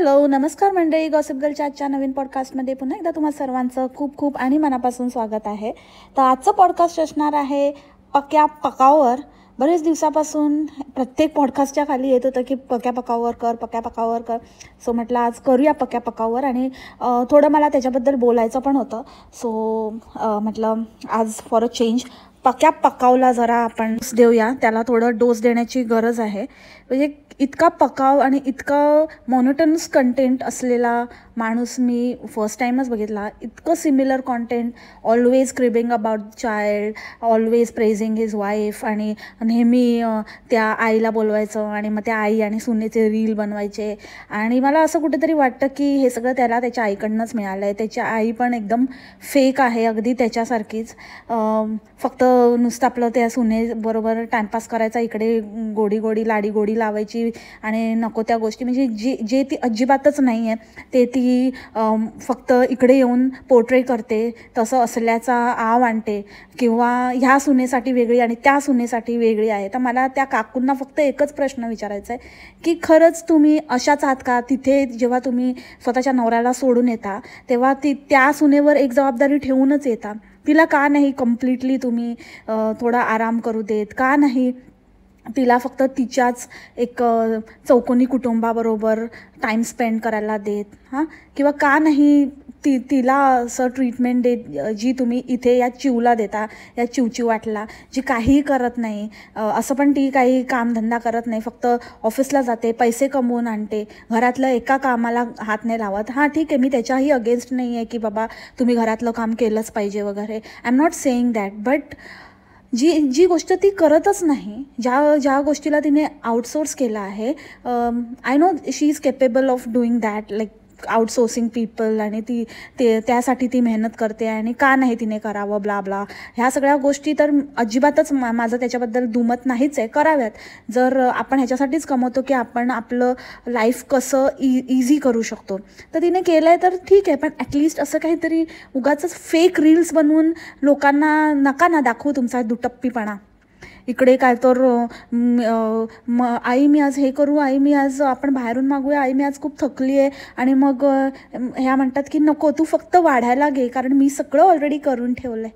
Hello, नमस्कार मंडळी. Gossip गर्लच्या आजच्या नवीन पॉडकास्टमध्ये पुन्हा एकदा तुम्हा सर्वांचं खूप खूप आणि मनापासून स्वागत आहे. तर आजचं पॉडकास्ट असणार आहे पक्या पकावर. बरेच दिवसापासून प्रत्येक पॉडकास्टच्या खाली येत होतं की पक्या पकावर कर. सो म्हटलं आज करूया पक्या पकावर आणि थोडं मला त्याच्याबद्दल बोलायचं पण होतं. सो म्हटलं आज फॉर अ चेंज पक्या पकावला जरा आपण डोस देऊया. त्याला थोडं डोस देण्याची गरज आहे. म्हणजे इतका पकाव आणि इतका मोनोटनस कंटेंट असलेला माणूस मी फर्स्ट टाईमच बघितला. इतकं similar content, always cribbing about child, always praising his wife आणि नेहमी त्या आईला बोलवायचं आणि मग त्या आई आणि सुनेचे रील बनवायचे. आणि मला असं कुठेतरी वाटतं की हे सगळं त्याला त्याच्या आईकडनंच मिळालं आहे. त्याची आई पण एकदम फेक आहे, अगदी त्याच्यासारखीच. फक्त नुसतं आपलं त्या सुनेबरोबर टाईमपास करायचा, इकडे गोडी लाडी गोडी लावायची आणि नको त्या गोष्टी, म्हणजे जे ती अजिबातच नाही आहे ते ती फक्त इकडे येऊन पोर्ट्रे करते, तसं असल्याचा आव आणते किंवा ह्या सुनेसाठी वेगळी आणि त्या सुनेसाठी वेगळी आहे. तर मला त्या काकूंना फक्त एकच प्रश्न विचारायचा आहे की खरंच तुम्ही अशाच आहात का? तिथे जेव्हा तुम्ही स्वतःच्या नवऱ्याला सोडून येता तेव्हा त्या सुनेवर एक जबाबदारी ठेवूनच येता. तिला का नाही कम्प्लिटली तुम्ही थोडा आराम करू देत? का नाही तिला फक्त तिच्याच एक चौकोनी कुटुंबाबरोबर टाईम स्पेंड करायला देत? किंवा का नाही तिला असं ट्रीटमेंट देत जी तुम्ही इथे या चिवला देता, या चिवचिवाटला, जी काहीही करत नाही. असं पण ती काही कामधंदा करत नाही, फक्त ऑफिसला जाते, पैसे कमवून आणते, घरातलं एका कामाला हात नाही लावत. ठीक आहे, मी त्याच्याही अगेन्स्ट नाही आहे की बाबा तुम्ही घरातलं काम केलंच पाहिजे वगैरे. I am not saying that. But जी गोष्ट ती करतच नाही, ज्या गोष्टीला तिने आउटसोर्स केलं आहे, I know she is capable of doing that, like outsourcing people, आणि त्यासाठी ती मेहनत करते आणि का नाही तिने करावं, ब्ला ब्ला. ह्या सगळ्या गोष्टी तर अजिबातच माझं त्याच्याबद्दल दुमत नाहीच आहे. कराव्यात. जर आपण ह्याच्यासाठीच कमवतो की आपण आपलं लाईफ कसं इझी करू शकतो, तर तिने केलं आहे तर ठीक आहे. पण ॲटलिस्ट असं काहीतरी उगाचच फेक रील्स बनवून लोकांना नका ना दाखवू तुमचा दुटप्पीपणा. इकडे काय तर आई मी आज हे करू, आई मी आज आपण बाहेरून मागूया, आई मी आज खूप थकली आहे, आणि मग ह्या म्हणतात की नको तू फक्त वाढायला घे कारण मी सगळं ऑलरेडी करून ठेवलं आहे.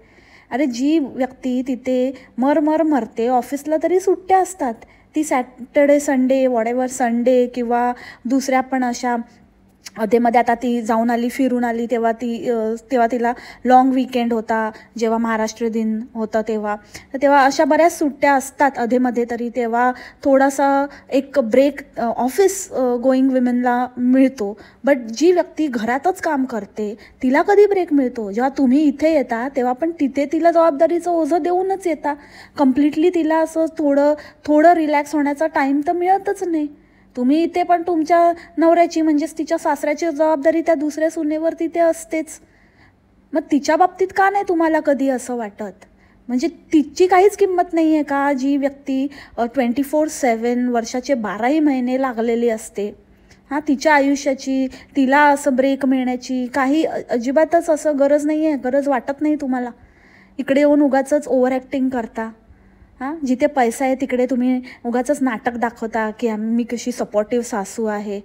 अरे जी व्यक्ती तिथे मरते, ऑफिसला तरी सुट्ट्या असतात, ती सॅटर्डे संडे वॉटेवर संडे किंवा दुसऱ्या पण अशा मध्ये आता ती जाऊन आली, फिरून आली, तेव्हा तिला लॉंग वीकेंड होता, जेव्हा महाराष्ट्र दिन होता तेव्हा अशा बऱ्याच सुट्ट्या असतात अधेमध्ये तरी. तेव्हा थोडासा एक ब्रेक ऑफिस गोईंग विमेनला मिळतो. बट जी व्यक्ती घरातच काम करते तिला कधी ब्रेक मिळतो? जेव्हा तुम्ही इथे येता तेव्हा पण तिथे तिला जबाबदारीचं ओझं देऊनच येता. कम्प्लिटली तिला असं थोडं रिलॅक्स होण्याचा टाईम तर मिळतच नाही. तुम्ही इथे पण तुमच्या नवऱ्याची म्हणजेच तिच्या सासऱ्याची जबाबदारी त्या दुसऱ्या सुनेवर तिथे असतेच. मग तिच्या बाबतीत का नाही तुम्हाला कधी असं वाटत? म्हणजे तिची काहीच किंमत नाही आहे का? जी व्यक्ती 24/7 वर्षाचे 12ही महिने लागलेली असते तिच्या आयुष्याची, तिला असं ब्रेक मिळण्याची काही अजिबातच असं गरज नाही आहे. गरज वाटत नाही तुम्हाला? इकडे येऊन उगाचच ओव्हर ॲक्टिंग करता. जिथे पैसा आहे तिकडे तुम्ही उगाचच नाटक दाखवता की मी कशी सपोर्टिव्ह सासू आहे.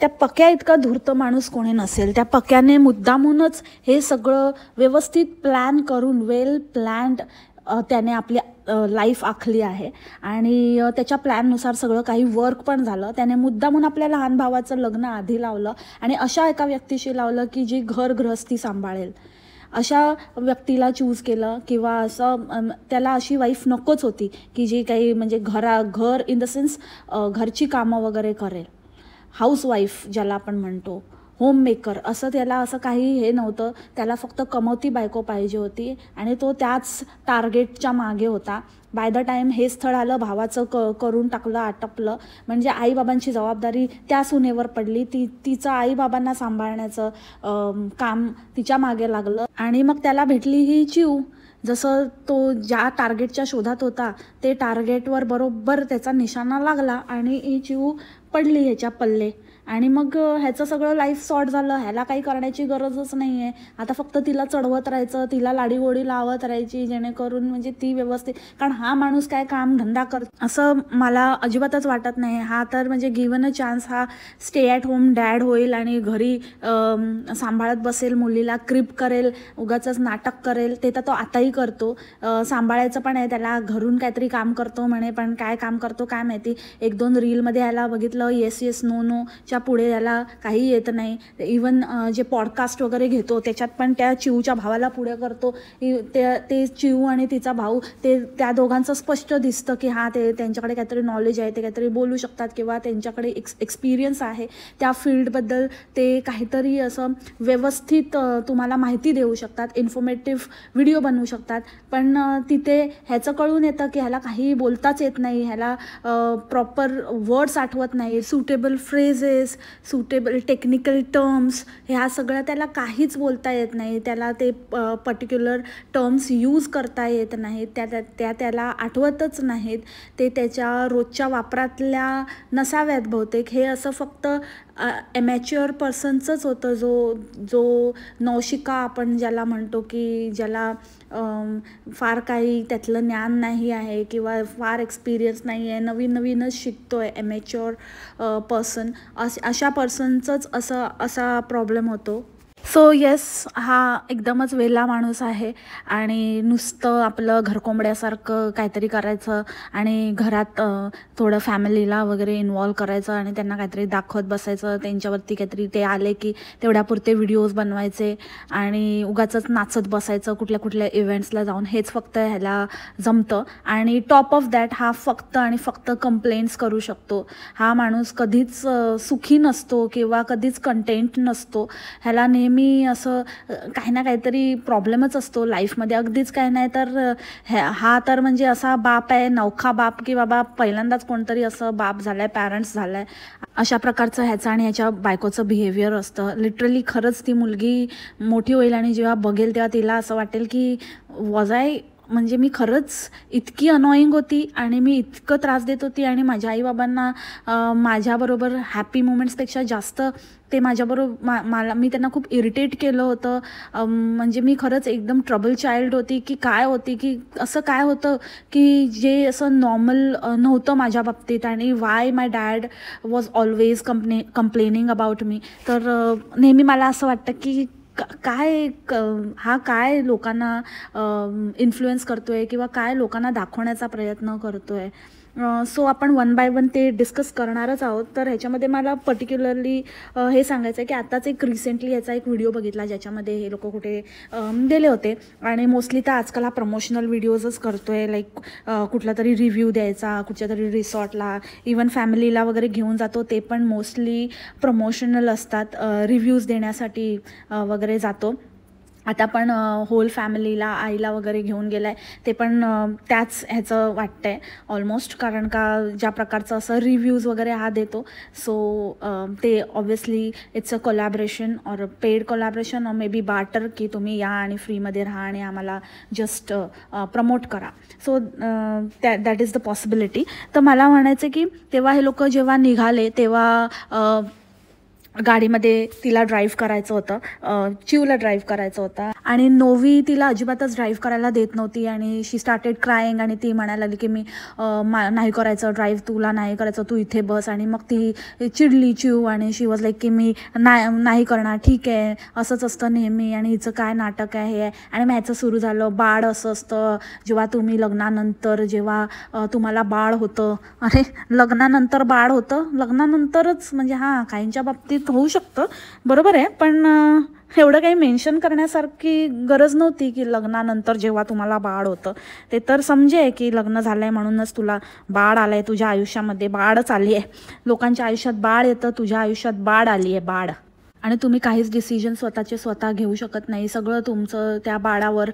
त्या पक्या इतका धूर्त माणूस कोणी नसेल. त्या पक्याने मुद्दामूनच हे सगळं व्यवस्थित प्लॅन करून, वेल प्लॅन्ड त्याने आपली लाईफ आखली आहे आणि त्याच्या प्लॅननुसार सगळं काही वर्क पण झालं. त्याने मुद्दामून आपल्या लहान भावाचं लग्न आधी लावलं आणि अशा एका व्यक्तीशी लावलं की जी गृहस्थी सांभाळेल. अशा व्यक्तीला चूज केलं किंवा असं त्याला अशी वाईफ नकोच होती की जी काही म्हणजे घर इन द सेन्स घरची कामं वगैरे करेल. हाऊसवाईफ ज्याला आपण म्हणतो, होममेकर, असं त्याला असं काही हे नव्हतं. त्याला फक्त कमवती बायको पाहिजे होती आणि तो त्याच टार्गेटच्या मागे होता. बाय द टाईम हे स्थळ आलं, भावाचं करून टाकलं, आटपलं, म्हणजे आईबाबांची जबाबदारी त्या सुनेवर पडली. तिचं आईबाबांना सांभाळण्याचं काम तिच्या मागे लागलं आणि मग त्याला भेटली ही चिव. जसं तो ज्या टार्गेटच्या शोधात होता ते टार्गेटवर बरोबर त्याचा निशाणा लागला आणि ही चिव पडली ह्याच्या पल्ले आणि मग ह्याचं सगळं लाईफ सॉर्ट झालं, ह्याला काही करण्याची गरजच नाही आहे. आता फक्त तिला चढवत राहायचं, तिला लाडीगोडी लावत राहायची, जेणेकरून म्हणजे ती व्यवस्थित, कारण हा माणूस काय काम धंदा असं मला अजिबातच वाटत नाही. हा तर म्हणजे गिव्हन अ चान्स हा स्टे ॲट होम डॅड होईल आणि घरी सांभाळत बसेल मुलीला, क्रिप करेल, उगाचच नाटक करेल. ते तर तो आताही करतो. सांभाळायचं पण आहे त्याला, घरून काहीतरी काम करतो म्हणे, पण काय काम करतो काय माहिती. 1-2 रीलमध्ये याला बघितलं, येस येस नो नोच्या पुढे याला काही येत नाही. इवन जे पॉडकास्ट वगैरे घेतो त्याच्यात पण त्या चिऊच्या भावाला पुढे करतो. ते चिऊ आणि तिचा भाऊ, ते त्या दोघांचं स्पष्ट दिसतं की हां ते त्यांच्याकडे काहीतरी नॉलेज आहे, ते काहीतरी बोलू शकतात किंवा त्यांच्याकडे एक्सपिरियन्स आहे त्या फील्डबद्दल. ते काहीतरी असं व्यवस्थित तुम्हाला माहिती देऊ शकतात, इन्फॉर्मेटिव्ह व्हिडिओ बनवू शकतात. पण तिथे ह्याचं कळून येतं की ह्याला काही बोलताच येत नाही, ह्याला प्रॉपर वर्ड्स आठवत नाही, suitable phrases, suitable technical terms, ह्या सगळ्या त्याला काहीच बोलता येत नाही. त्याला ते पर्टिक्युलर टर्म्स यूज करता येत नाहीत, त्याला आठवतच नाहीत. ते त्याच्या रोजच्या वापरातल्या नसाव्यात बहुतेक. हे असं फक्त ॲमॅच्युअर पर्सनचंच होतं, जो नवशिका आपण ज्याला म्हणतो, की ज्याला फार काही त्यातलं ज्ञान नाही आहे किंवा फार एक्सपिरियन्स नाही आहे, नवीनच शिकतो आहे, ॲमॅच्युअर पर्सन, अशा पर्सनचंच असा प्रॉब्लेम होतो. सो येस, हा एकदमच वेला माणूस आहे आणि नुसतं आपलं घरकोंबड्यासारखं काहीतरी करायचं आणि घरात थोडं फॅमिलीला वगैरे इन्वॉल्व करायचं आणि त्यांना काहीतरी दाखवत बसायचं. त्यांच्यावरती काहीतरी ते आले की तेवढ्यापुरते व्हिडिओज बनवायचे आणि उगाचच नाचत बसायचं कुठल्या इव्हेंट्सला जाऊन. हेच फक्त ह्याला जमतं. आणि टॉप ऑफ दॅट हा फक्त आणि फक्त कंप्लेंट्स करू शकतो. हा माणूस कधीच सुखी नसतो किंवा कधीच कंटेंट नसतो. ह्याला नेहमी असं काही ना काहीतरी प्रॉब्लेमच असतो लाईफमध्ये. अगदीच काही नाही तर हा तर म्हणजे असा बाप आहे, नवखा बाप, की बाबा पहिल्यांदाच कोणतरी असं बाप झालाय, पॅरेंट्स झालाय, अशा प्रकारचं ह्याचं आणि ह्याच्या बायकोचं बिहेवियर असतं. लिटरली खरंच ती मुलगी मोठी होईल आणि जेव्हा बघेल तेव्हा तिला असं वाटेल की म्हणजे मी खरंच इतकी अनॉईंग होती आणि मी इतकं त्रास देत होती आणि माझ्या आईबाबांना माझ्याबरोबर हॅपी मुमेंट्सपेक्षा जास्त ते माझ्याबरोबर मी त्यांना खूप इरिटेट केलं होतं. म्हणजे मी खरंच एकदम ट्रबल चाइल्ड होती, की काय होती, की असं काय होतं की जे असं नॉर्मल नव्हतं माझ्या बाबतीत. आणि Y my dad was always complaining about me. तर नेहमी मला असं वाटतं की हा काय लोकांना इन्फ्लुएन्स करतो आहे किंवा काय लोकांना दाखवण्याचा प्रयत्न करतो आहे. सो आपण 1 बाय 1 ते डिस्कस करणारच आहोत. तर ह्याच्यामध्ये मला पर्टिक्युलरली हे सांगायचं आहे की आत्ताच रिसेंटली याचा एक व्हिडिओ बघितला ज्याच्यामध्ये हे लोक कुठे गेले होते आणि मोस्टली तर आजकाल हा प्रमोशनल व्हिडिओजच करतो आहे. लाईक कुठला तरी रिव्ह्यू द्यायचा कुठच्या तरी रिसॉर्टला, इवन फॅमिलीला वगैरे घेऊन जातो, ते पण मोस्टली प्रमोशनल असतात, रिव्ह्यूज देण्यासाठी वगैरे जातो. आता पण होल फॅमिलीला, आईला वगैरे घेऊन गेला आहे, ते पण त्याच ह्याचं वाटतं आहे ऑलमोस्ट. कारण का ज्या प्रकारचं असं रिव्ह्यूज वगैरे हा देतो. सो ते obviously it's a collaboration or paid collaboration or may be barter, की तुम्ही या आणि फ्रीमध्ये राहा आणि आम्हाला जस्ट प्रमोट करा. So that is the possibility. तर मला म्हणायचं की तेव्हा हे लोक जेव्हा निघाले तेव्हा गाडीमध्ये तिला ड्राईव्ह करायचं होतं, चिवला ड्राईव्ह करायचं होतं आणि नोवी तिला अजिबातच ड्राईव्ह करायला देत नव्हती आणि शी स्टार्टेड क्राईंग. आणि ती म्हणायला लागली की मी नाही करायचं ड्राईव्ह, तुला नाही करायचं, तू इथे बस. आणि मग ती चिडली चिव आणि शी वॉज लाईक की मी नाही करणार, ठीक आहे, असंच असतं नेहमी आणि हिचं काय नाटक आहे हे. आणि मग ह्याचं सुरू झालं, बाळ असं असतं जेव्हा तुम्ही लग्नानंतर, जेव्हा तुम्हाला बाळ होतं. अरे लग्नानंतर बाळ होतं? लग्नानंतरच म्हणजे हां काहींच्या बाबतीत होऊ शकतं, बरोबर आहे, पण एवढं काही मेन्शन करण्यासारखी गरज नव्हती की लग्नानंतर जेव्हा तुम्हाला बाळ होतं. ते तर समजे की लग्न झालं आहे म्हणूनच तुला बाळ आलं आहे, तुझ्या आयुष्यामध्ये बाळच आली आहे. लोकांच्या आयुष्यात बाळ येतं, तुझ्या आयुष्यात बाळ आली आहे, बाळ. आणि तुम्ही काहीच डिसिजन स्वतः घेऊ शकत नाही. सगळं तुमचं त्या बाळावर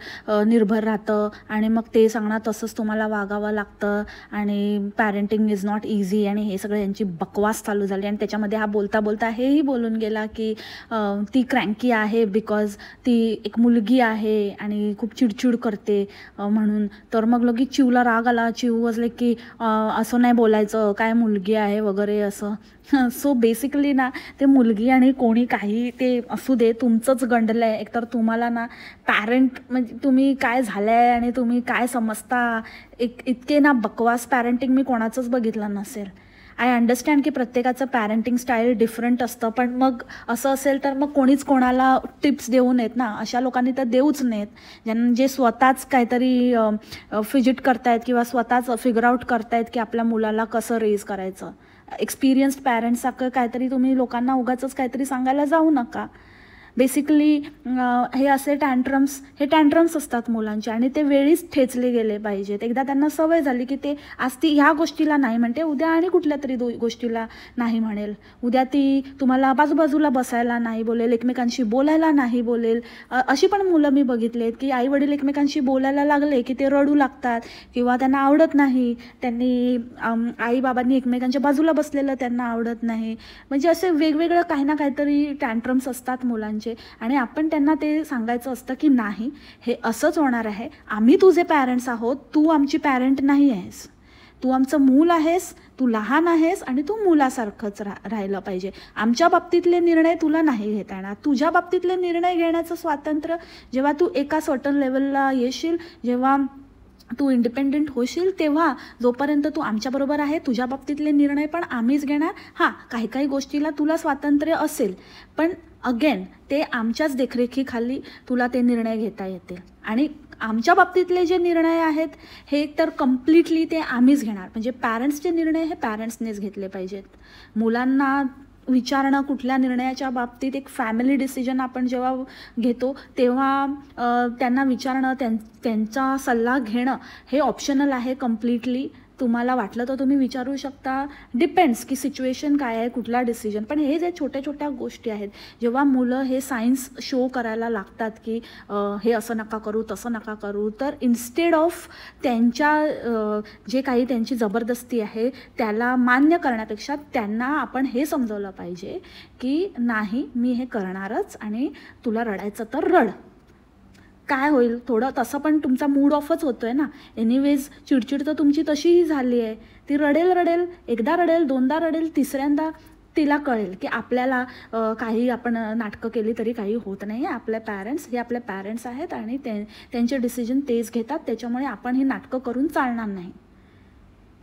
निर्भर राहतं आणि मग ते सांगणार तसंच तुम्हाला वागावं लागतं. आणि पॅरेंटिंग इज नॉट इझी आणि हे सगळं यांची बकवास चालू झाली. आणि त्याच्यामध्ये हा बोलता हेही बोलून गेला की ती क्रँकी आहे बिकॉज ती एक मुलगी आहे आणि खूप चिडचिड करते म्हणून. तर मग लगेच चिवला राग आला. चिव वाजले की असं नाही बोलायचं, काय मुलगी आहे वगैरे असं. सो बेसिकली ना, ते मुलगी आणि कोणी काही ते असू दे, तुमचंच गंडलं आहे. एकतर तुम्हाला ना पॅरेंट म्हणजे तुम्ही काय झालं आहे आणि तुम्ही काय समजता, इतके ना बकवास पॅरेंटिंग मी कोणाचंच बघितलं नसेल. आय अंडरस्टँड की प्रत्येकाचं पॅरेंटिंग स्टाईल डिफरंट असतं, पण मग असं असेल तर मग कोणीच कोणाला टिप्स देऊ नयेत ना. अशा लोकांनी तर देऊच नयेत, जे स्वतःच काहीतरी फिजिट करतायत किंवा स्वतःच फिगर आउट करतायत की आपल्या मुलाला कसं रेज करायचं. एक्सपिरियन्स्ड पॅरेंट्ससारखं काहीतरी तुम्ही लोकांना उगाचच काहीतरी सांगायला जाऊ नका. बेसिकली हे असे हे टँट्रम्स असतात मुलांचे आणि ते वेळीच ठेचले गेले पाहिजेत. एकदा त्यांना सवय झाली की ते आज ती ह्या गोष्टीला नाही म्हणते, उद्या आणि कुठल्या तरी गोष्टीला नाही म्हणेल. उद्या ती तुम्हाला बाजूबाजूला बसायला नाही बोलेल, एकमेकांशी बोलायला नाही बोलेल. अशी पण मुलं मी बघितलेत की आई वडील एकमेकांशी बोलायला लागले की ते रडू लागतात किंवा त्यांना आवडत नाही. त्यांनी आई बाबांनी एकमेकांच्या बाजूला बसलेलं त्यांना आवडत नाही. म्हणजे असे वेगवेगळं काही ना काहीतरी टँट्रम्स असतात मुलांचे आणि आपण त्यांना ते सांगायचं असतं की नाही, हे असंच होणार आहे. आम्ही तुझे पॅरेंट्स आहोत, तू आमची पॅरेंट नाही आहेस. तू आमचं मूल आहेस, तू लहान आहेस आणि तू मुलासारखंच राहिलं पाहिजे. आमच्या बाबतीतले निर्णय तुला नाही घेता येणार. तुझ्या बाबतीतले निर्णय घेण्याचं स्वातंत्र्य जेव्हा तू एका सर्टन लेवलला येशील, जेव्हा तू इंडिपेंडेंट होशील, तेव्हा जोपर्यंत तू आमच्याबरोबर आहे तुझ्या बाबतीतले निर्णय पण आम्हीच घेणार. हां, काही काही गोष्टीला तुला स्वातंत्र्य असेल, पण अगेन ते आमच्याच देखरेखीखाली तुला ते निर्णय घेता येतील. आणि आमच्या बाबतीतले जे निर्णय आहेत हे तर कम्प्लिटली ते आम्हीच घेणार. म्हणजे पॅरेंट्सचे निर्णय हे पॅरेंट्सनेच घेतले पाहिजेत. मुलांना विचारणं कुठल्या निर्णयाच्या बाबतीत, एक फॅमिली डिसिजन आपण जेव्हा घेतो तेव्हा त्यांना विचारणं, त्यांचा सल्ला घेणं हे ऑप्शनल आहे कम्प्लिटली. तुम्हाला वाटलं तर तुम्ही विचारू शकता, डिपेंड्स की सिच्युएशन काय आहे, कुठला डिसिजन. पण हे जे छोट्या छोट्या गोष्टी आहेत, जेव्हा मुलं हे सायन्स शो करायला लागतात की हे असं नका करू, तसं नका करू, तर इन्स्टेड ऑफ त्यांच्या जे काही त्यांची जबरदस्ती आहे त्याला मान्य करण्यापेक्षा त्यांना आपण हे समजवलं पाहिजे की नाही, मी हे करणारच आणि तुला रडायचं तर रड. काय होईल, थोडं तसं पण तुमचा मूड ऑफच होतोय ना. एनिवेज चिडचिड तर तुमची तशीही झाली आहे. ती रडेल, एकदा रडेल, दोनदा रडेल, तिसऱ्यांदा तिला कळेल की आपल्याला काही आपण नाटकं केली तरी काही होत नाही. आपले पॅरेंट्स हे आपले पॅरेंट्स आहेत आणि त्यांचे डिसिजन तेच घेतात, त्याच्यामुळे आपण ही नाटकं करून चालणार नाही.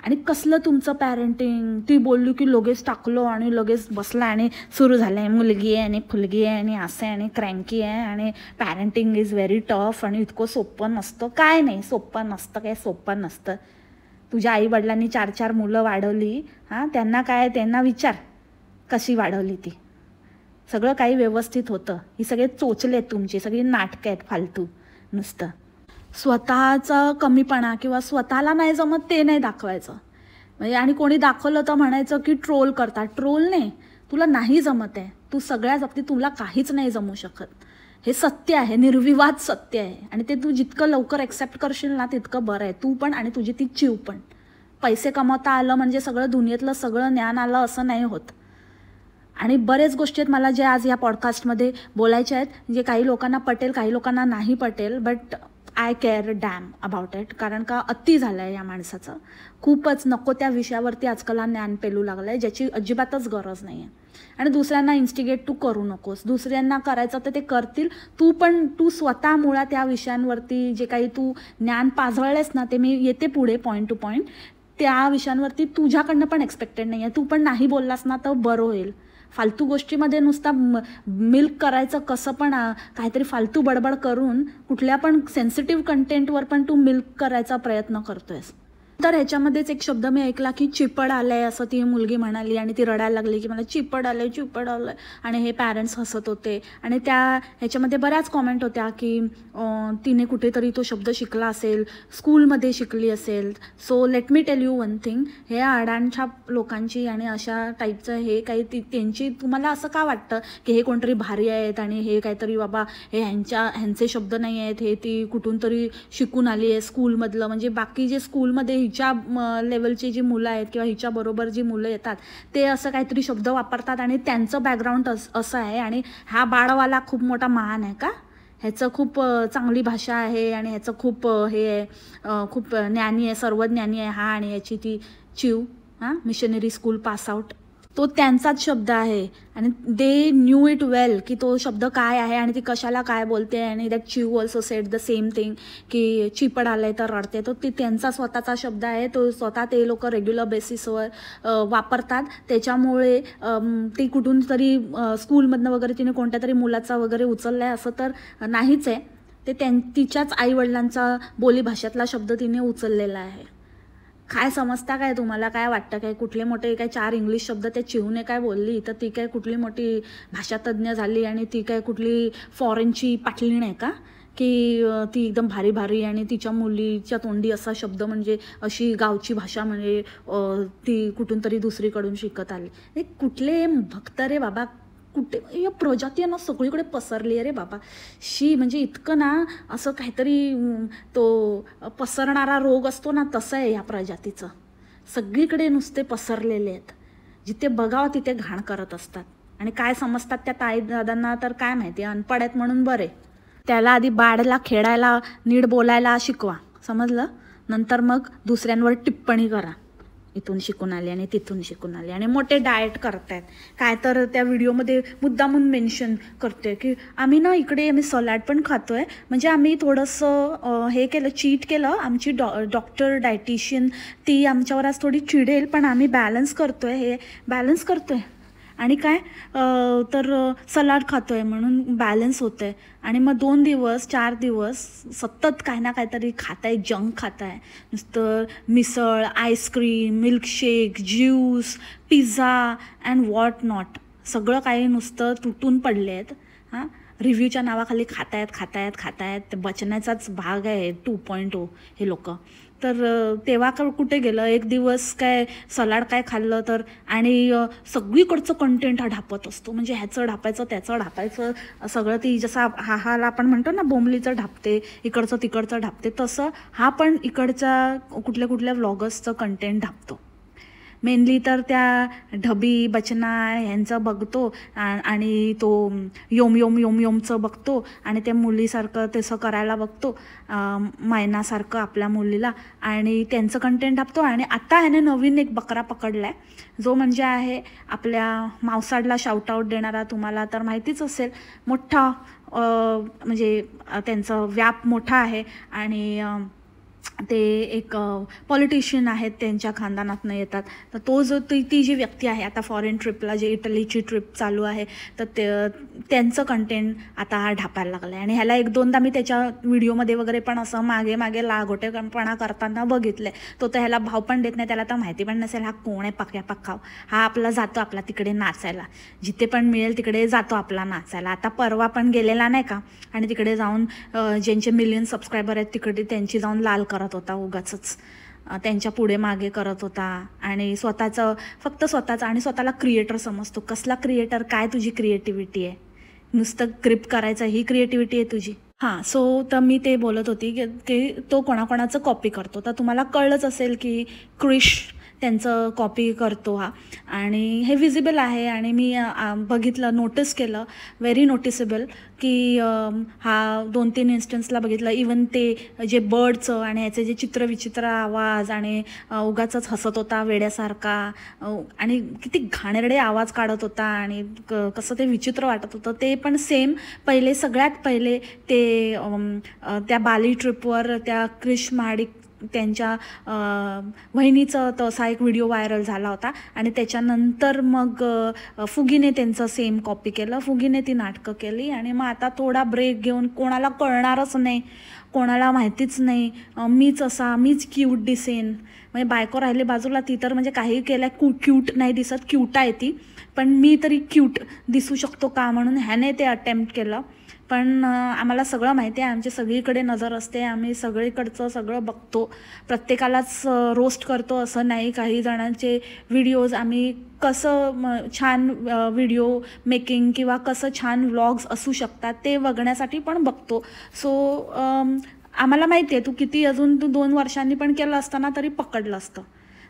आणि कसलं तुमचं पॅरेंटिंग, ती बोलली की लगेच टाकलो आणि लगेच बसला आणि सुरू झालं आहे, मुलगी आहे आणि फुलगी आहे आणि असं आहे आणि क्रँकी आहे आणि पॅरेंटिंग इज व्हेरी टफ आणि इतकं सोपं नसतं. काय नाही सोपं नसतं, काय सोपं नसतं. तुझ्या आईवडिलांनी 4 मुलं वाढवली, हां, त्यांना विचार कशी वाढवली ती. सगळं काही व्यवस्थित होतं. ही सगळे चोचले आहेत तुमची, सगळी नाटकं आहेत फालतू. नुसतं स्वतःचा कमीपणा किंवा स्वतःला नाही जमत ते नाही दाखवायचं. म्हणजे आणि कोणी दाखवलं तर म्हणायचं की ट्रोल करतात. ट्रोल नाही, तुला नाही जमत आहे, तू सगळ्या बाबतीत तुला काहीच नाही जमू शकत. हे सत्य आहे, निर्विवाद सत्य आहे. आणि ते तू जितकं लवकर ॲक्सेप्ट करशील ना तितकं बरं आहे. तू पण आणि तुझी ती चिव पण. पैसे कमवता आलं म्हणजे सगळं दुनियेतलं सगळं ज्ञान आलं असं नाही होत. आणि बरेच गोष्टी आहेत मला जे आज या पॉडकास्टमध्ये बोलायच्या आहेत, जे काही लोकांना पटेल, काही लोकांना नाही Patel, but I care dam about it. कारण का अति झालं आहे या माणसाचं. खूपच नको त्या विषयावरती आजकाल ज्ञान पेलू लागलं आहे, ज्याची अजिबातच गरज नाही आहे. आणि दुसऱ्यांना इन्स्टिगेट तू करू नकोस. दुसऱ्यांना करायचं तर ते करतील, तू स्वतः मुळात त्या विषयांवरती जे काही तू ज्ञान पाझळलेस ना, ते मी येते पुढे पॉईंट टू पॉईंट, त्या विषयांवरती तुझ्याकडनं पण एक्सपेक्टेड नाही आहे. तू पण नाही बोललास ना तर बरं होईल. फालतू गोष्टीमध्ये नुसता मिल्क करायचं कसं, पण काहीतरी फालतू बडबड करून कुठल्या पण सेन्सिटिव्ह कंटेंटवर पण तू मिल्क करायचा प्रयत्न करतोयस. तर ह्याच्यामध्येच एक शब्द मी ऐकला की चिपड आलंय, असं ती मुलगी म्हणाली आणि ती रडायला लागली की मला चिपड आलंय. आणि हे पॅरेंट्स हसत होते. आणि ह्याच्यामध्ये बऱ्याच कॉमेंट होत्या की तिने कुठेतरी तो शब्द शिकला असेल, स्कूलमध्ये शिकली असेल. So let me tell you one thing, हे अडाणच्या लोकांची आणि अशा टाईपचं हे काही त्यांची तुम्हाला असं का वाटतं की हे कोणतरी भारी आहेत आणि हे काहीतरी बाबा हे ह्यांचे शब्द नाही आहेत, हे ती कुठून तरी शिकून आली आहे स्कूलमधलं. म्हणजे बाकी जे स्कूलमध्ये हिच्या लेवलची जी मुलं आहेत किंवा हिच्या बरोबर जी मुलं येतात ते असं काहीतरी शब्द वापरतात आणि त्यांचं बॅकग्राऊंड असं आहे आणि हा बाळवाला खूप मोठा महान आहे का, ह्याचं खूप चांगली भाषा आहे आणि ह्याचं खूप हे आहे, खूप ज्ञानी आहे, सर्वज्ञानी आहे हा, आणि याची ती चिव मिशनरी स्कूल पास आउट. तो त्यांचाच शब्द आहे आणि दे न्यू इट वेल की तो शब्द काय आहे आणि ती कशाला काय बोलते. आणि दॅट चिव also said the same thing की चिपड आलंय तर रडते. तो ती त्यांचा स्वतःचा शब्द आहे, तो स्वतः ते लोक रेग्युलर बेसिसवर वापरतात. त्याच्यामुळे ती कुठून तरी स्कूलमधनं वगैरे तिने कोणत्या तरी मुलाचा वगैरे उचलला आहे असं तर नाहीच आहे. ते तिच्याच आईवडिलांचा बोलीभाषेतला शब्द तिने उचललेला आहे. काय समजता काय तुम्हाला? काय वाटतं काय कुठले मोठे काय 4 इंग्लिश शब्द त्या चिवने काय बोलली तर ती काय कुठली मोठी भाषातज्ञ झाली आणि ती काय कुठली फॉरेनची पाटलीण आहे का की ती एकदम भारी भारी आणि तिच्या मुलीच्या तोंडी असा शब्द म्हणजे अशी गावची भाषा म्हणजे ती कुठून तरी दुसरीकडून शिकत आली. हे कुठले भक्त रे बाबा, कुठे या प्रजाती ना सगळीकडे पसरली आहे रे बाबा. म्हणजे इतकं ना असं काहीतरी तो पसरणारा रोग असतो ना तसं आहे ह्या प्रजातीचं. सगळीकडे नुसते पसरलेले आहेत, जिथे बघावं तिथे घाण करत असतात. आणि काय समजतात त्या ताई दादांना तर काय माहिती, अनपड आहेत म्हणून बरे. त्याला आधी बाळाला खेळायला नीट बोलायला शिकवा, समजलं? नंतर मग दुसऱ्यांवर टिप्पणी करा, इथून शिकून आले आणि तिथून शिकून आले आणि मोठे डाएट करतायत. काय तर त्या व्हिडिओमध्ये मुद्दामून मेन्शन करते की आम्ही ना इकडे आम्ही सलाड पण खातोय, म्हणजे आम्ही थोडंसं हे केलं, चीट केलं. आमची डॉक्टर डायटिशियन ती आमच्यावर आज थोडी चिडेल, पण आम्ही बॅलन्स करतोय, हे बॅलन्स करतोय. आणि काय तर सलाड खातोय म्हणून बॅलन्स होतं आहे. आणि मग 2 दिवस 4 दिवस सतत काय ना काहीतरी खाताय, जंक खाताय. नुसतं misal, ice cream, milkshake, juice, pizza and what not, सगळं काही नुसतं तुटून पडले आहेत. हां, रिव्ह्यूच्या नावाखाली खातायत. ते बचण्याचाच भाग आहे 2.0 हे लोक. तर तेव्हा कुठे गेलं, एक दिवस काय सलाड काय खाल्लं तर, आणि सगळीकडचं कंटेंट हा ढापत असतो. म्हणजे ह्याचं ढापायचं, त्याचं ढापायचं, सगळं ती जसा हाला आपण म्हणतो ना बोंबलीचं ढापते, इकडचं तिकडचं ढापते, तसं हा पण इकडच्या कुठल्या व्लॉगर्सचं कंटेंट ढापतो. मेनली तर त्या ढबी बचना ह्यांचं बघतो आणि तो योमचं बघतो आणि त्या मुलीसारखं तसं करायला बघतो, मैनासारखं आपल्या मुलीला, आणि त्यांचं कंटेंट टाकतो. आणि आता ह्याने नवीन एक बकरा पकडला आहे, जो म्हणजे आहे आपल्या मावसाडला शाउटआउट देणारा. तुम्हाला तर माहितीच असेल, मोठा म्हणजे त्यांचं व्याप मोठा आहे आणि ते एक पॉलिटिशियन आहेत, त्यांच्या खानदानातनं येतात. तर तो जो ती जी व्यक्ती आहे आता फॉरेन ट्रिपला, जे इटलीची ट्रिप चालू आहे, तर त्यांचं कंटेंट आता हा ढापायला लागला आहे. आणि ह्याला 1-2दा मी त्याच्या व्हिडिओमध्ये वगैरे पण असं मागे लागोटेपणा करताना बघितलं आहे. तो तर ह्याला भाव पण देत नाही, त्याला तर माहिती पण नसेल हा कोण आहे पक्काव. हा आपला जातो आपला तिकडे नाचायला, जिथे पण मिळेल तिकडे जातो आपला नाचायला. आता परवा पण गेलेला नाही का, आणि तिकडे जाऊन ज्यांचे मिलियन सबस्क्रायबर आहेत तिकडे त्यांची जाऊन लाल करत होता, उगाचच त्यांच्या पुढे मागे करत होता. आणि फक्त स्वतःचं आणि स्वतःला क्रिएटर समजतो. कसला क्रिएटर? काय तुझी क्रिएटिव्हिटी आहे? नुसतं ग्रिप करायचं ही क्रिएटिव्हिटी आहे तुझी? हां, तर मी ते बोलत होती की तो कोणाकोणाचं कॉपी करतो. तर तुम्हाला कळलंच असेल की क्रिश त्यांचं कॉपी करतो हा, आणि हे विजिबल आहे. आणि मी बघितलं, नोटीस केलं, व्हेरी नोटिसेबल की हा 2-3 इन्स्टन्सला बघितलं. इवन ते जे बर्डचं आणि ह्याचे जे चित्रविचित्र आवाज आणि उगाचच हसत होता वेड्यासारखा, आणि किती घाणेरडे आवाज काढत होता आणि कसं ते विचित्र वाटत होतं. ते पण सेम सगळ्यात पहिले ते त्या बाली ट्रिपवर त्या क्रिश महाडिक त्यांच्या वहिनीचं तसा एक व्हिडिओ व्हायरल झाला होता. आणि त्याच्यानंतर मग फुगीने त्यांचं सेम कॉपी केलं, फुगीने ती नाटकं केली. आणि मग आता थोडा ब्रेक घेऊन, कोणाला कळणारच नाही, कोणाला माहितीच नाही, मीच क्यूट दिसेन. म्हणजे बायको राहिली बाजूला, ती तर म्हणजे काही केलं क्यूट नाही दिसत, क्यूट आहे ती, पण मी तरी क्यूट दिसू शकतो का म्हणून ह्याने ते अटेम्प्ट केलं. पण आम्हाला सगळं माहिती आहे, आमची सगळीकडे नजर असते, आम्ही सगळीकडचं सगळं बघतो, प्रत्येकालाच रोस्ट करतो असं नाही. काही जणांचे व्हिडिओज आम्ही कसं छान व्हिडिओ मेकिंग किंवा कसं छान व्लॉग्स असू शकतात ते बघण्यासाठी पण बघतो. आम्हाला माहिती आहे, तू 2 वर्षांनी पण केलं असताना तरी पकडलं असतं.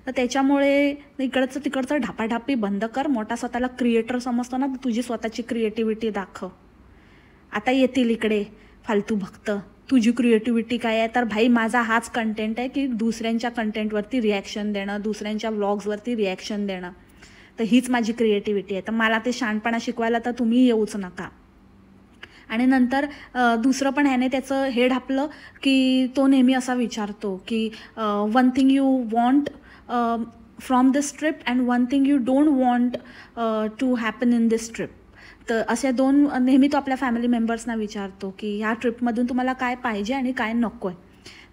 तर त्याच्यामुळे इकडचं तिकडचं ढापाढापी बंद कर. मोठा स्वतःला क्रिएटर समजतो ना, तुझी स्वतःची क्रिएटिव्हिटी दाखव. आता येतील इकडे फालतू भक्त, तुझी क्रिएटिव्हिटी काय आहे? तर भाई, माझा हाच कंटेंट आहे की दुसऱ्यांच्या कंटेंटवरती रिॲक्शन देणं, दुसऱ्यांच्या व्लॉग्सवरती रिॲक्शन देणं. तर हीच माझी क्रिएटिव्हिटी आहे. तर मला ते शहाणपणा शिकवायला तर तुम्ही येऊच नका. आणि नंतर दुसरं पण ह्याने त्याचं हे ढापलं की तो नेहमी असा विचारतो की one thing you want from this trip and one thing you don't want to happen in this trip. तर अशा दोन नेहमी तो आपल्या फॅमिली मेंबर्सना विचारतो की ह्या ट्रिपमधून तुम्हाला काय पाहिजे आणि काय नको आहे.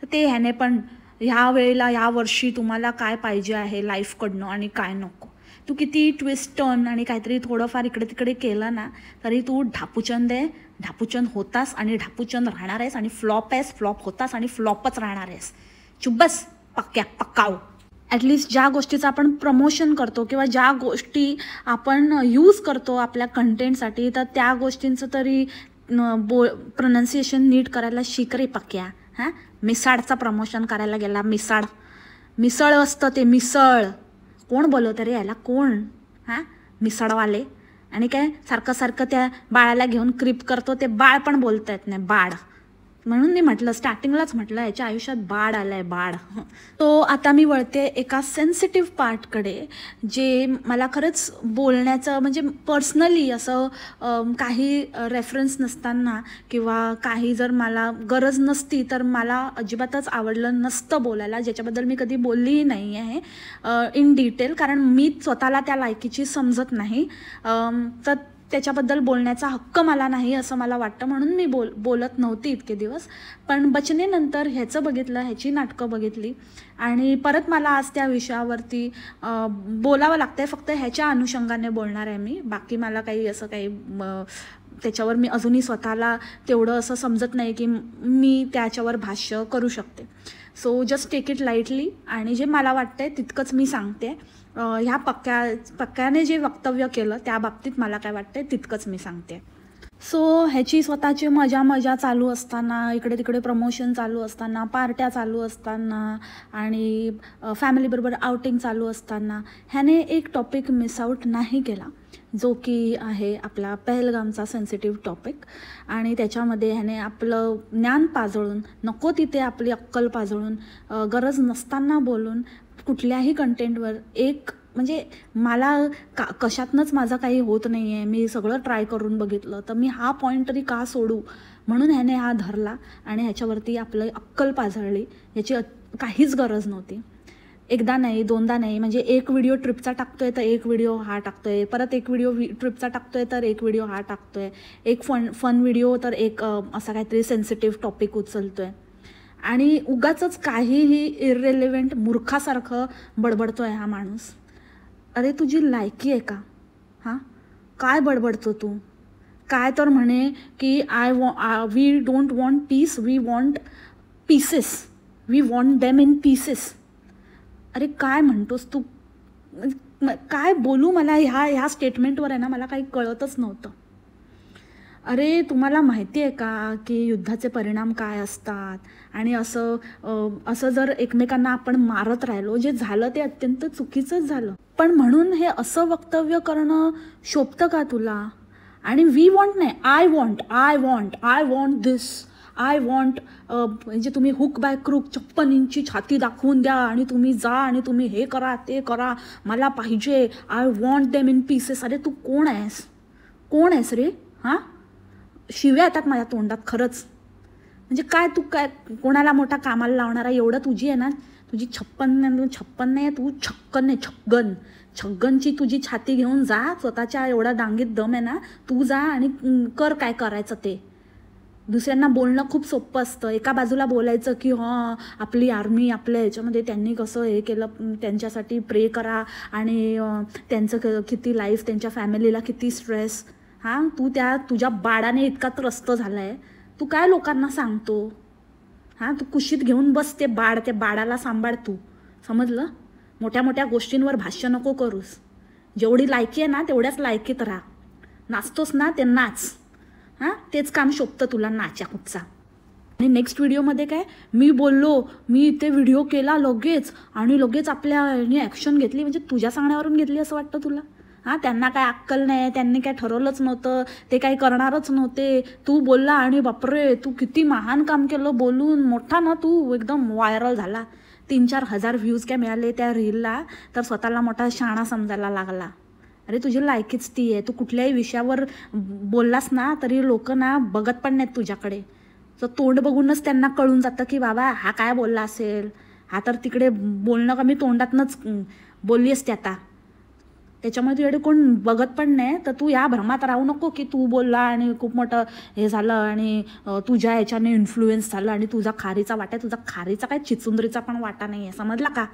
तर ते ह्याने पण ह्या वेळेला ह्या वर्षी तुम्हाला काय पाहिजे आहे लाईफकडनं आणि काय नको. तू किती ट्विस्ट टर्न आणि काहीतरी थोडंफार इकडे तिकडे केलं ना तरी तू ढापूचंद आहे, ढापूचंद होतास आणि ढापूचंद राहणार आहेस, आणि फ्लॉप आहेस, फ्लॉप होतास आणि फ्लॉपच राहणार आहेस. चुब्बस पक्क्या पक्काव. ॲटलिस्ट ज्या गोष्टीचं आपण प्रमोशन करतो किंवा ज्या गोष्टी आपण यूज करतो आपल्या कंटेंटसाठी, तर त्या गोष्टींचं तरी प्रोनाऊन्सिएशन नीट करायला शिक रे पक्क्या. हां, मिसाळचं प्रमोशन करायला गेला. मिसळ असतं ते, मिसळ. कोण बोलवतं रे याला, कोण? हां, मिसळवाले. आणि काय सारखं सारखं त्या बाळाला घेऊन क्रिप करतो, ते बाळ पण बोलता येत नाही, बाळ. म्हणून मी म्हटलं, स्टार्टिंगलाच म्हटलं याच्या आयुष्यात बाळ आलाय, बाळ. तो आता मी वळते एका सेन्सिटिव्ह पार्टकडे, जे मला खरंच बोलण्याचं म्हणजे पर्सनली असं काही रेफरन्स नसताना किंवा काही जर मला गरज नसती तर मला अजिबातच आवडलं नसतं बोलायला, ज्याच्याबद्दल मी कधी बोललीही नाही आहे इन डिटेल, कारण मी स्वतःला त्या लायकीची समजत नाही. तर त्याच्याबद्दल बोलण्याचा हक्क मला नाही असं मला वाटतं, म्हणून मी बोलत नव्हती इतके दिवस. पण बचनेनंतर ह्याचं बघितलं, ह्याची नाटकं बघितली आणि परत मला आज त्या विषयावरती बोलावं लागतं आहे. फक्त ह्याच्या अनुषंगाने बोलणार आहे मी. बाकी मला काही असं काही त्याच्यावर मी अजूनही स्वतःला तेवढं असं समजत नाही की मी त्याच्यावर भाष्य करू शकते. So just take it lightly, आणि जे मला वाटतं आहे तितकंच मी सांगते. ह्या पक्क्याने जे वक्तव्य केलं त्या बाबतीत मला काय वाटतंय तितकंच मी सांगते. सो ह्याची स्वतःची मजा चालू असताना, इकडे तिकडे प्रमोशन चालू असताना, पार्ट्या चालू असताना आणि फॅमिलीबरोबर आउटिंग चालू असताना ह्याने एक टॉपिक मिस आऊट नाही केला, जो की आहे आपला पहलगामचा सेन्सिटिव्ह टॉपिक. आणि त्याच्यामध्ये ह्याने आपलं ज्ञान पाजळून, नको तिथे आपली अक्कल पाजळून, गरज नसताना बोलून, कुठल्याही कंटेंटवर एक म्हणजे मला कशातनंच माझं काही होत नाही आहे, मी सगळं ट्राय करून बघितलं, तर मी हा पॉईंट तरी का सोडू, म्हणून ह्याने हा धरला आणि ह्याच्यावरती आपलं अक्कल पाजळली. याची काहीच गरज नव्हती. एकदा नाही, दोनदा नाही, म्हणजे एक व्हिडिओ ट्रिपचा टाकतोय तर एक व्हिडिओ हा टाकतोय, परत एक व्हिडिओ ट्रिपचा टाकतोय तर एक व्हिडिओ हा टाकतोय, एक फन व्हिडिओ तर एक असा काहीतरी सेन्सिटिव्ह टॉपिक उचलतोय, आणि उगाचच काहीही इररिलेव्हंट मूर्खासारखं बडबडतोय हा माणूस. अरे तुझी लायकी आहे का? हां, काय बडबडतो तू? काय तर म्हणे की we don't want peace, we want pieces, we want them in pieces. अरे काय म्हणतोस तू? काय बोलू मला ह्या स्टेटमेंटवर आहे ना, मला काही कळतच नव्हतं. अरे तुम्हाला माहिती आहे का की युद्धाचे परिणाम काय असतात, आणि असं जर एकमेकांना आपण मारत राहिलो, जे झालं ते अत्यंत चुकीचंच झालं. पण म्हणून हे असं वक्तव्य करणं शोभतं का तुला? आणि वी वॉन्ट नाही, I want this, I want, म्हणजे तुम्ही हुक बाय क्रूक 56 इंची छाती दाखवून द्या आणि तुम्ही जा आणि तुम्ही हे करा ते करा, मला पाहिजे, I want them in pieces. अरे तू कोण आहेस रे? हां, शिव्या येतात माझ्या तोंडात खरंच. म्हणजे काय तू काय कोणाला मोठा कामाला लावणारा? एवढं तुझी आहे ना, तुझी 56 नाही, तू 56 नाही, छग्गनची तुझी छाती घेऊन जा. स्वतःच्या एवढा डांगीत दम आहे ना, तू जा आणि कर काय करायचं ते. दुसऱ्यांना बोलणं खूप सोपं असतं. एका बाजूला बोलायचं की हां आपली आर्मी, आपल्या ह्याच्यामध्ये त्यांनी कसं हे केलं, त्यांच्यासाठी प्रे करा, आणि त्यांचं किती लाईफ, त्यांच्या फॅमिलीला किती स्ट्रेस. हां, तू तुझ्या बाळाने इतका त्रस्त झाला आहे, तू काय लोकांना सांगतो? हां, तू कुशीत घेऊन बस ते बाळ, त्या बाळाला सांभाळ तू, समजलं? मोठ्या मोठ्या गोष्टींवर भाष्य नको करूस. जेवढी लायकी आहे ना तेवढ्याच लायकीत राहा. नाचतोस ना ते नाच. हां, तेच काम शोभतं तुला, नाच्या कुठचा. आणि नेक्स्ट व्हिडिओमध्ये काय मी बोललो, मी इथे व्हिडिओ केला लगेच आणि लगेच आपल्या ॲक्शन घेतली, म्हणजे तुझ्या सांगण्यावरून घेतली असं वाटतं तुला? हां, त्यांना काय अक्कल नाही, त्यांनी काय ठरवलंच नव्हतं, ते काही करणारच नव्हते. तू बोलला आणि बापरे तू किती महान काम केलं बोलून, मोठा ना तू, एकदम व्हायरल झाला. 3-4 हजार व्ह्यूज काय मिळाले त्या रीलला, तर स्वतःला मोठा शहाणा समजायला लागला. अरे तुझी लायकीच ती आहे. तू कुठल्याही विषयावर बोललास ना तरी लोक ना बघत पण नाहीत तुझ्याकडे. तर तोंड बघूनच त्यांना कळून जातं की बाबा हा काय बोलला असेल, हा तर तिकडे बोलणं कमी तोंडातनंच बोलली असते आता. त्याच्यामुळे तुझ्याकडे कोण बघत पण नाही. तर तू या भ्रमात राहू नको की तू बोलला आणि खूप मोठं हे झालं आणि तुझ्या ह्याच्याने इन्फ्लुएन्स झालं आणि तुझा खारीचा वाटा आहे. तुझा खारीचा काय चिचुंदरीचा पण वाटा नाही आहे, समजला का?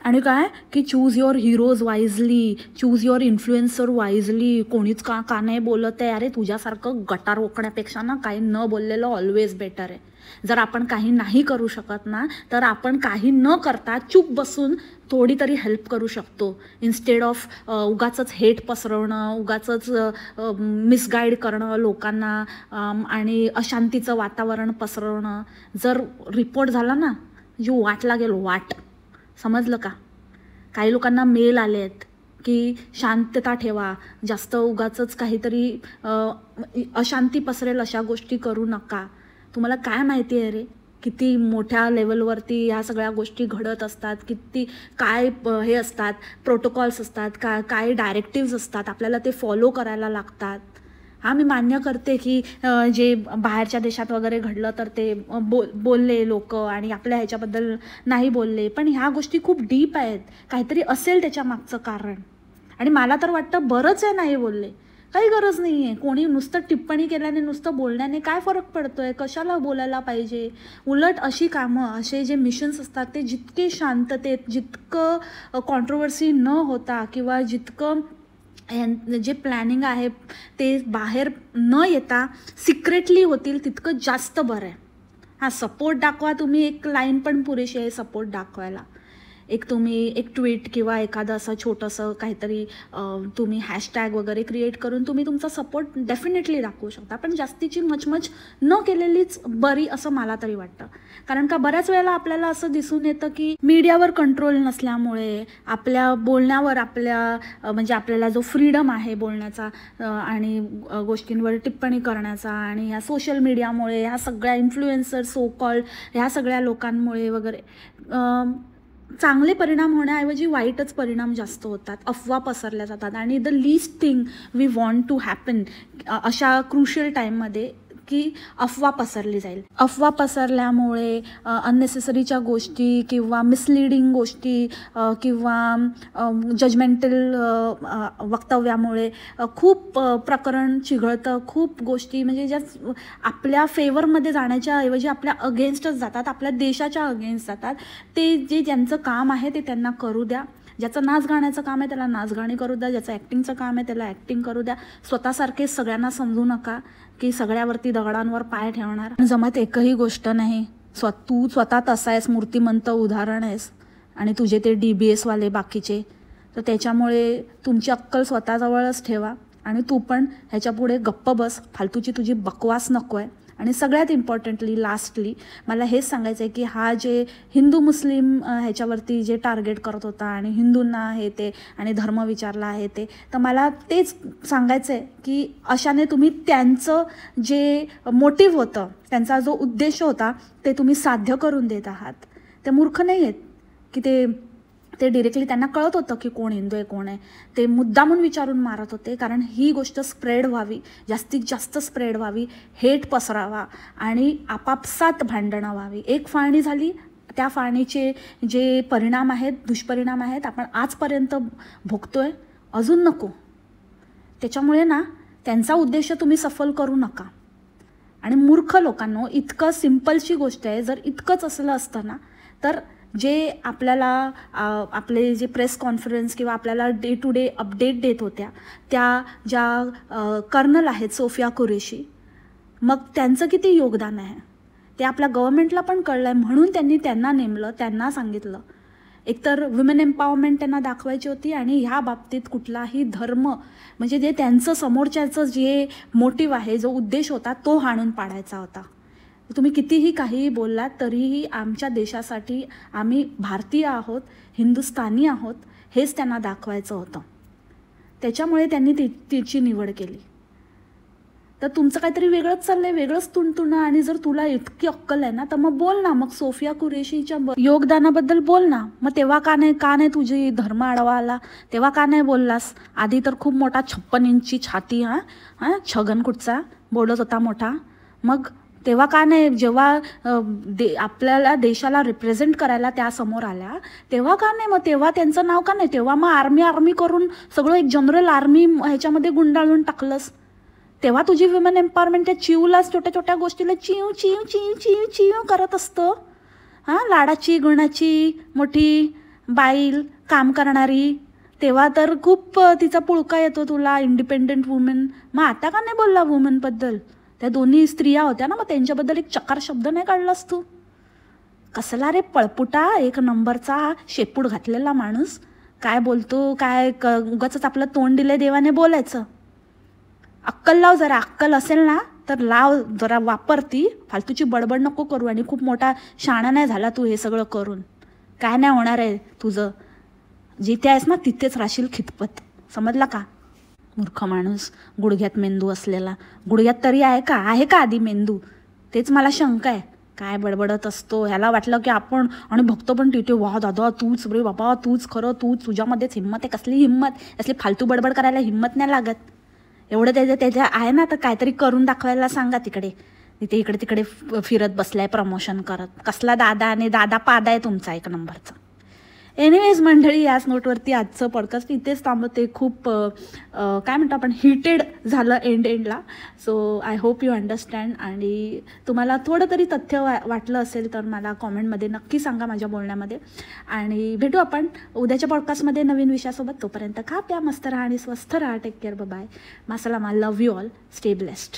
आणि काय की choose your heroes wisely, choose your influencer wisely. कोणीच का नाही बोलत आहे. अरे तुझ्यासारखं गटार ओकण्यापेक्षा ना काही न बोललेलं ऑलवेज बेटर आहे. जर आपण काही नाही करू शकत ना तर आपण काही न करता चूप बसून थोडी तरी हेल्प करू शकतो. इन्स्टेड ऑफ उगाचंच हेट पसरवणं, उगाचंच मिसगाईड करणं लोकांना आणि अशांतीचं वातावरण पसरवणं. जर रिपोर्ट झाला ना जो वाट लागेल वाट, समजलं का? काही लोकांना मेल आले आहेत की शांतता ठेवा, जास्त उगाचंच काहीतरी अशांती पसरेल अशा गोष्टी करू नका. तुम्हाला काय माहिती आहे रे किती मोठ्या लेवलवरती ह्या सगळ्या गोष्टी घडत असतात, किती काय हे असतात, प्रोटोकॉल्स असतात, काय डायरेक्टिव्स असतात, आपल्याला ते फॉलो करायला लागतात. मी मान्य करते की जे बाहेरच्या देशात वगैरे घडलं तर ते बोलले लोक आणि आपल्या ह्याच्याबद्दल नाही बोलले. पण ह्या गोष्टी खूप डीप आहेत, काहीतरी असेल त्याच्या मागचं कारण. आणि मला तर वाटतं बरंच आहे नाही बोलले, काही गरज नाही आहे. कोणी नुसतं टिप्पणी केल्याने, नुसतं बोलण्याने काय फरक पडतोय? कशाला बोलायला पाहिजे? उलट अशी कामं, असे जे मिशन्स असतात ते जितके शांततेत, जितकं कॉन्ट्रोवर्सी न होता किंवा जितकं जे प्लॅनिंग आहे ते बाहेर न येता सिक्रेटली होतील तितकं जास्त बरं आहे. सपोर्ट दाखवा तुम्ही, एक लाईन पण पुरेशी आहे सपोर्ट दाखवायला. तुम्ही एक ट्विट किंवा एखादं असं छोटंसं काहीतरी तुम्ही हॅशटॅग वगैरे क्रिएट करून तुम्ही तुमचा सपोर्ट डेफिनेटली दाखवू शकता. पण जास्तीची मचमच न केलेलीच बरी असं मला तरी वाटतं. कारण का बऱ्याच वेळेला आपल्याला असं दिसून येतं की मीडियावर कंट्रोल नसल्यामुळे आपल्या बोलण्यावर, म्हणजे आपल्याला जो फ्रीडम आहे बोलण्याचा आणि गोष्टींवर टिप्पणी करण्याचा, आणि ह्या सोशल मीडियामुळे, ह्या सगळ्या इन्फ्लुएन्सर सो कॉल्ड ह्या सगळ्या लोकांमुळे वगैरे चांगले परिणाम होण्याऐवजी वाईटच परिणाम जास्त होतात. अफवा पसरल्या जातात आणि the least thing we want to happen अशा क्रुशियल टाईममध्ये की अफवा पसरली जाईल. अफवा पसरल्यामुळे अननेसेसरीच्या गोष्टी किंवा मिसलिडिंग गोष्टी किंवा जजमेंटल वक्तव्यामुळे खूप प्रकरण चिघळतं. खूप गोष्टी म्हणजे ज्या आपल्या फेवरमध्ये जाण्याच्या ऐवजी आपल्या अगेन्स्टच जातात, आपल्या देशाच्या अगेन्स्ट जातात. ते जे ज्यांचं काम आहे ते त्यांना करू द्या. ज्याचं नाच गाण्याचं काम आहे त्याला नाच गाणी करू द्या, ज्याचं ॲक्टिंगचं काम आहे त्याला ॲक्टिंग करू द्या. स्वतःसारखे सगळ्यांना समजू नका की सगळ्यावरती दगडांवर पाय ठेवणार. जमत एकही गोष्ट नाही. तू स्वतः तसा आहेस, मूर्तिमंत उदाहरण आहेस आणि तुझे ते DBS वाले बाकीचे. तर त्याच्यामुळे तुमची अक्कल स्वतःजवळच ठेवा आणि तू पण ह्याच्यापुढे गप्प बस. फालतूची तुझी बकवास नको आहे. आणि सगळ्यात इम्पॉर्टंटली लास्टली मला हेच सांगायचं आहे की हा जे हिंदू मुस्लिम ह्याच्यावरती जे टार्गेट करत होता आणि हिंदूंना हे ते आणि धर्म विचारला आहे ते, तर मला तेच सांगायचं आहे की अशाने तुम्ही त्यांचं जे मोटिव्ह होतं, त्यांचा जो उद्देश होता ते तुम्ही साध्य करून देत आहात. ते मूर्ख नाही आहेत की ते डिरेक्टली त्यांना कळत होतं की कोण हिंदू आहे कोण आहे. ते मुद्दामून विचारून मारत होते कारण ही गोष्ट स्प्रेड व्हावी, जास्तीत जास्त स्प्रेड व्हावी, हेट पसरावा आणि आपापसात भांडणं व्हावी. एक फाळणी झाली, त्या फाळणीचे जे परिणाम आहेत, दुष्परिणाम आहेत आपण आजपर्यंत भोगतोय, अजून नको. त्याच्यामुळे ना त्यांचा उद्देश तुम्ही सफल करू नका. आणि मूर्ख लोकांनो, इतकं सिम्पलची गोष्ट आहे. जर इतकंच असलं असतं ना तर जे आपल्याला आपले जे प्रेस कॉन्फरन्स किंवा आपल्याला डे टू डे अपडेट देत होत्या त्या ज्या कर्नल आहेत सोफिया कुरेशी, मग त्यांचं किती योगदान आहे ते आपल्या गव्हर्नमेंटला पण कळलं आहे. म्हणून त्यांना नेमलं, त्यांना सांगितलं. एकतर वुमेन एम्पॉवरमेंट त्यांना दाखवायची होती आणि ह्या बाबतीत कुठलाही धर्म म्हणजे जे त्यांचं समोरच्याचं जे मोटिव्ह आहे, जो उद्देश होता तो हाणून पाडायचा होता. तुम्ही कितीही काहीही बोललात तरीही आमच्या देशासाठी आम्ही भारतीय आहोत, हिंदुस्थानी आहोत हेच त्यांना दाखवायचं होतं. त्याच्यामुळे त्यांनी तिची निवड केली. तर तुमचं काहीतरी वेगळंच चाललंय, वेगळंच तुणतुणं. आणि जर तुला इतकी अक्कल आहे ना तर मग बोल ना, मग सोफिया कुरेशीच्या योगदानाबद्दल बोल ना. मग तेव्हा का नाही तुझी धर्म आडवा आला, तेव्हा का नाही बोललास? आधी तर खूप मोठा 56 इंची छाती, छगन कुठचा बोलत होता मोठा. मग तेव्हा का नाही, जेव्हा आपल्याला देशाला रिप्रेझेंट करायला त्या समोर आल्या तेव्हा का नाही? मग तेव्हा त्यांचं नाव का नाही? तेव्हा मग आर्मी करून सगळं एक जनरल आर्मी ह्याच्यामध्ये गुंडाळून टाकलंस. तेव्हा तुझी वुमेन एम्पॉवरमेंट त्या चिवलाच छोट्या छोट्या गोष्टीला चिव चिव चिव चिव चिव करत असतं. लाडाची गुणाची मोठी बाईल काम करणारी. तेव्हा तर खूप तिचा पुळका येतो तुला, इंडिपेंडेंट वुमेन. मग आता का नाही बोलला वुमेनबद्दल? त्या दोन्ही स्त्रिया होत्या ना, मग त्यांच्याबद्दल एक चकार शब्द नाही काढलास तू? कसला रे पळपुटा, एक नंबरचा शेपूट घातलेला माणूस. काय बोलतो, काय उगाच आपलं तोंड दिले देवाने बोलायचं. अक्कल लाव जरा, अक्कल असेल ना तर लाव जरा, वापरती. फालतूची बडबड नको करू. आणि खूप मोठा शाणा नाही झाला तू हे सगळं करून. काय नाही होणार आहे तुझं. जिथे आहेस ना तिथेच राहशील खितपत, समजला का? मूर्ख माणूस, गुडघ्यात मेंदू असलेला. गुडघ्यात तरी आहे का आधी मेंदू? तेच मला शंका आहे. काय बडबडत असतो. ह्याला वाटलं की आपण, आणि भक्त पण तिथे, वा दादा तूच रे बाबा, तूच खरं, तुझ्यामध्येच हिंमत आहे. कसली हिंमत? असली फालतू बडबड करायला हिंमत नाही लागत. एवढं त्याच्या आहे ना, तर काहीतरी करून दाखवायला सांगा तिकडे. तिथे इकडे तिकडे फिरत बसलाय प्रमोशन करत. कसला दादा, आणि दादा पादा आहे तुमचा एक नंबरचा. एनिवेज मंडळी, याच नोटवरती आजचं पॉडकास्ट इथेच थांबते. खूप काय म्हणतो आपण, हिटेड झालं एंडला. So I hope you understand. आणि तुम्हाला थोडं तरी तथ्य वाटलं असेल तर मला कॉमेंटमध्ये नक्की सांगा माझ्या बोलण्यामध्ये. आणि भेटू आपण उद्याच्या पॉडकास्टमध्ये नवीन विषयासोबत. तोपर्यंत खा प्या, मस्त राहा आणि स्वस्थ राहा. Take care, bye. मासलामा, love you all, stay blessed.